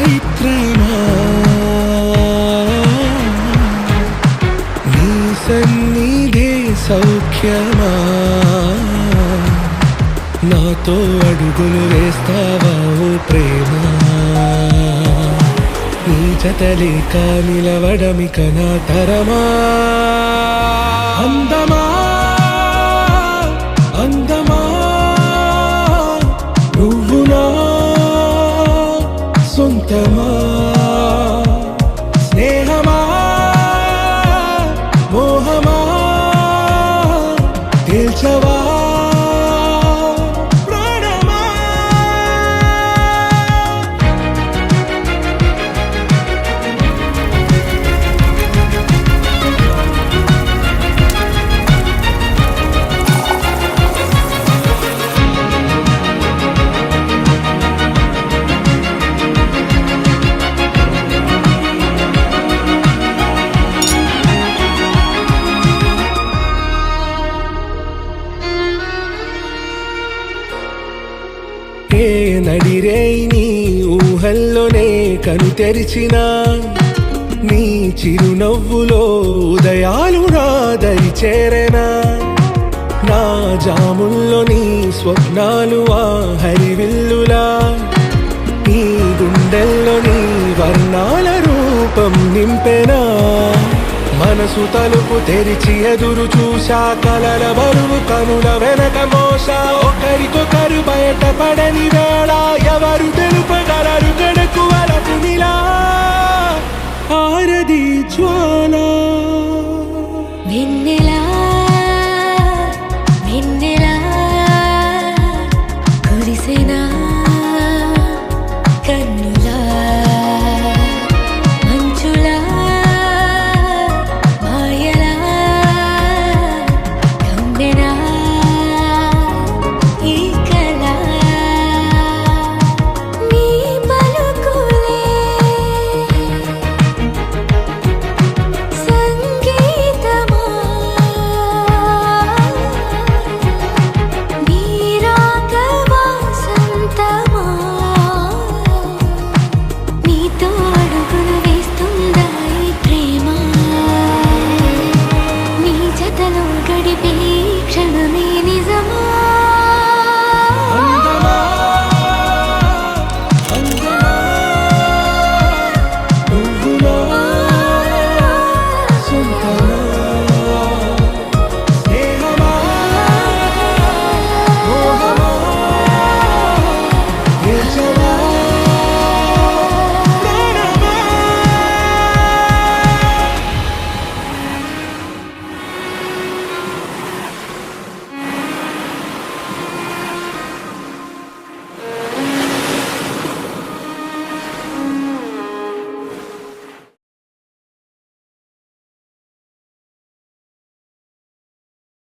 మైత్రేమా నీ సన్నిధే సౌఖ్యమా నాతో అడుగులు వేస్తావా ఓ ప్రేమ నీ జతలేక నిలవడమిక నా తరమా అందమా అందమా నువ్వు నా సొంతమా స్నేహమా మోహమా తేల్చవా ఏ నడిరే నీ ఊహల్లోనే కను తెరిచిన నీ చిరునవ్వులో ఉదయాలు నా దరి చేరెనా నా జాముల్లో నీ స్వప్నాలు ఆ హరివిల్లులా నీ గుండెల్లో నీ వర్ణాల రూపం నింపెనా మనసు తలుపు తెరిచి ఎదురు చూసా కలల బరువు కనుల వెనక మోసా ఒకరికొకరు బయటపడని వేళ ఎవరు తెలుపగలరు